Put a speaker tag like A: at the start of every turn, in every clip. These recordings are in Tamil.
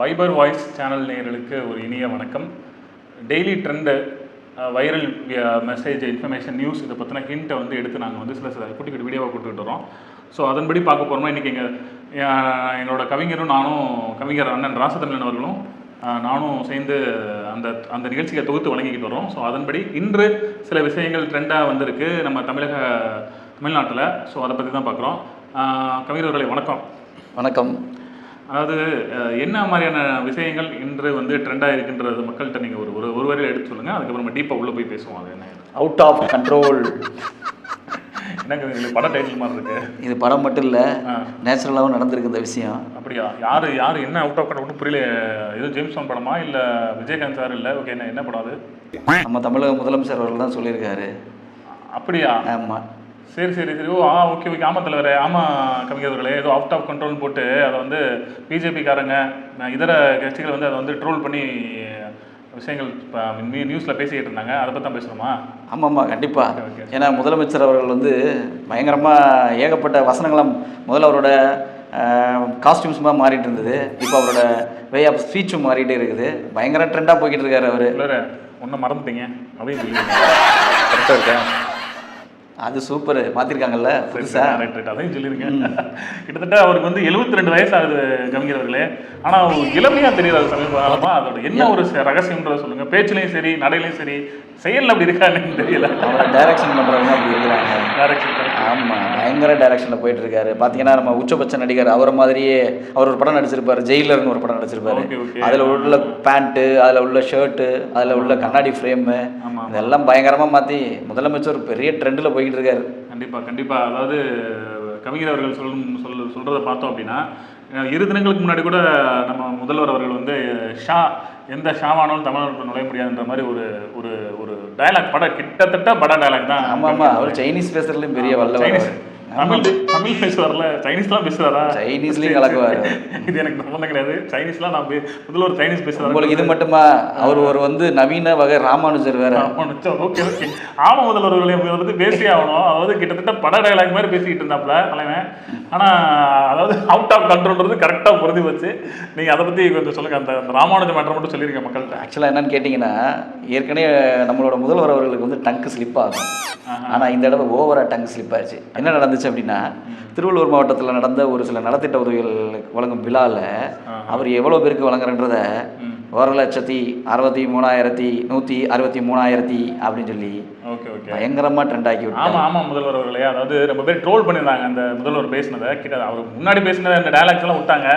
A: ஃபைபர் வாய்ஸ் சேனல் நேயர்களுக்கு ஒரு இனிய வணக்கம். Daily trend, viral message, information, news இதை பற்றின ஹிண்ட்டை வந்து எடுத்து நாங்கள் வந்து சில குட்டி குட்டி வீடியோவை கொடுத்துக்கிட்டு வரோம். ஸோ அதன்படி பார்க்க போகிறோம்னா இன்றைக்கி எங்களோட கவிஞரும் நானும், கவிஞர் அண்ணன் ராசதமிழன் அவர்களும் நானும் சேர்ந்து அந்த அந்த நிகழ்ச்சியை தொகுத்து வழங்கிக்கிட்டு வரோம். ஸோ அதன்படி இன்று சில விஷயங்கள் ட்ரெண்டாக வந்திருக்கு நம்ம தமிழ்நாட்டில். ஸோ அதை பற்றி தான் பார்க்குறோம். கவிஞர்களை வணக்கம்.
B: வணக்கம்.
A: அதாவது என்ன மாதிரியான விஷயங்கள் இன்று வந்து ட்ரெண்டாக இருக்குன்றது மக்கள்கிட்ட நீங்கள் ஒரு வரையில் எடுத்து சொல்லுங்கள். அதுக்கப்புறம் நம்ம டீப்பாக உள்ளே போய் பேசுவோம். அது என்ன
B: அவுட் ஆஃப் கண்ட்ரோல்
A: என்னங்க எங்களுக்கு படம் டைட்டில் மாதிரி இருக்கு.
B: இது படம் மட்டும் இல்லை, நேச்சுரலாகவும் நடந்திருக்கு இந்த விஷயம்.
A: அப்படியா? யார் என்ன அவுட் ஆஃப் கண்ட்ரோல் புரியல. எதுவும் ஜேம்ஸ் பாண்ட் படமா இல்லை விஜயகாந்த் சார்? இல்லை ஓகே, என்ன படம் அது?
B: நம்ம தமிழக முதலமைச்சர் அவர்கள் தான் சொல்லியிருக்காரு.
A: அப்படியா?
B: ஆமாம்.
A: சரி. ஓ ஓகே. ஆமாம் தலைவர், ஆமாம் கவிஞர்களே, ஏதோ அவுட் ஆஃப் கண்ட்ரோல்னு போட்டு அதை வந்து பிஜேபிக்காரங்க இதர கட்சிகள் வந்து அதை வந்து ட்ரோல் பண்ணி விஷயங்கள் நியூஸில் பேசிக்கிட்டு இருந்தாங்க. அதை பற்றி தான் பேசணுமா?
B: ஆமாம்மா, கண்டிப்பாக. ஏன்னா முதலமைச்சர் அவர்கள் வந்து பயங்கரமாக ஏகப்பட்ட வசனங்களாம் முதல்ல அவரோட காஸ்டியூம்ஸுமாக மாறிட்டு இருந்தது. இப்போ அவரோட வே ஆஃப் ஸ்பீச்சும் மாறிட்டே இருக்குது. பயங்கர ட்ரெண்டாக போய்கிட்டு இருக்காரு அவர்.
A: ஒன்றும் மறந்துட்டீங்க அப்படின்னு கரெக்டாக இருக்கேன்.
B: அது சூப்பர், மாற்றிருக்காங்கல்ல புதுசாக.
A: அதையும் சொல்லியிருக்கேன். கிட்டத்தட்ட அவருக்கு வந்து 72 வயசு ஆகுது கவிஞர்களே. ஆனால் இளமையாக தெரியாது சமீப காலமாக. அதோட என்ன ஒரு ரகசியம்ன்றதை சொல்லுங்கள். பேச்சுலையும் சரி, நடையிலையும் சரி, செயலில் அப்படி இருக்கான்னு தெரியல.
B: டைரக்ஷன் பண்ணுறவங்க அப்படி இருக்கிறாங்க. ஆமாம், பயங்கர டைரக்ஷனில் போயிட்டு இருக்காரு. பார்த்தீங்கன்னா நம்ம உச்சபட்ச நடிகர் அவரை மாதிரியே அவர் ஒரு படம் நடிச்சிருப்பாரு, ஜெயிலர்னு ஒரு படம் நடிச்சிருப்பாரு. அதில் உள்ள பேண்ட்டு, அதில் உள்ள ஷர்ட்டு, அதில் உள்ள கண்ணாடி ஃப்ரேமு, இதெல்லாம் பயங்கரமாக மாற்றி முதலமைச்சர் பெரிய ட்ரெண்டில் போய்கிட்டு இருக்காரு.
A: கண்டிப்பாக. அதாவது கவிஞர் அவர்கள் சொல்கிறத பார்த்தோம் அப்படின்னா, 2 தினங்களுக்கு முன்னாடி கூட நம்ம முதல்வர் அவர்கள் வந்து எந்த ஷாவானாலும் தமிழ்நாட்டில் நுழைய முடியாதுன்ற மாதிரி ஒரு ஒரு டயலாக், கிட்டத்தட்ட பட டயலாக் தான்.
B: ஆமாம், அவர் சைனீஸ் பேசுறதுலையும் பெரிய வல்லவர்.
A: தமிழ் பேசுவார்ல, சைனீஸ்லாம் பேசுவாரா?
B: சைனீஸ்லேயும் கலக்குவார்.
A: இது எனக்கு சம்மந்தம் கிடையாது. சைனீஸ்லாம் நான் முதல்வர் சைனீஸ் பேசுவார்.
B: உங்களுக்கு இது மட்டுமா? அவர் ஒரு வந்து நவீன வகை ராமானுஜர் வேற.
A: ஓகே. ஆமாம், முதல்வர்களை வந்து பேசியே ஆகணும். அதாவது கிட்டத்தட்ட பட டயலாக் மாதிரி பேசிக்கிட்டு இருந்தாப்புல தலைவன். ஆனால் அதாவது அவுட் ஆஃப் கண்ட்ரோல்ன்றது கரெக்டாக பொருதி வச்சு. நீங்கள் அதை பற்றி கொஞ்சம் சொல்லுங்கள். அந்த ராமானுஜ மேட்டர் மட்டும் சொல்லியிருக்கேன் மக்கள்கிட்ட.
B: ஆக்சுவலாக என்னன்னு கேட்டிங்கன்னா, ஏற்கனவே நம்மளோட முதல்வர் அவர்களுக்கு வந்து டங்க் ஸ்லிப் ஆகும். ஆனால் இந்த தடவை ஓவராக டங்க் ஸ்லிப் ஆச்சு. என்ன நடந்துச்சு அப்படின்னா, திருவள்ளூர் மாவட்டத்தில் நடந்த ஒரு சில நலத்திட்ட உதவிகள் வழங்கும் விழாவில் அவர் எவ்வளோ பேருக்கு வழங்குறன்றத 1,63,163 அப்படின்னு சொல்லி பயங்கரமாக ட்ரெண்ட் ஆக்கி விட்டாங்க.
A: ஆமாம் முதல்வர் அவர்களே. அதாவது ரொம்ப பேர் ட்ரோல் பண்ணியிருந்தாங்க அந்த முதல்வர் பேசினதை. அவர் முன்னாடி பேசினதை அந்த டைலாக்ஸ் எல்லாம் விட்டாங்க.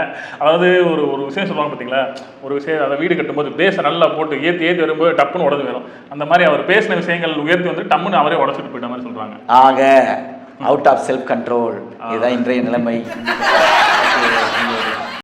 A: அதாவது ஒரு விஷயம் சொல்லுவாங்க பார்த்தீங்களா, ஒரு விஷயம் அதை வீடு கட்டும்போது பேஸை நல்லா போட்டு ஏற்றி வரும்போது டப்புன்னு உடஞ்சு வரும். அந்த மாதிரி அவர் பேசின விஷயங்கள் உயர்த்தி வந்து டம்முன்னு அவரே உடச்சிட்டு போயிட்ட மாதிரி சொல்கிறாங்க.
B: ஆக அவுட் ஆஃப் செல்ஃப் கண்ட்ரோல், இதுதான் இன்றைய நிலைமை.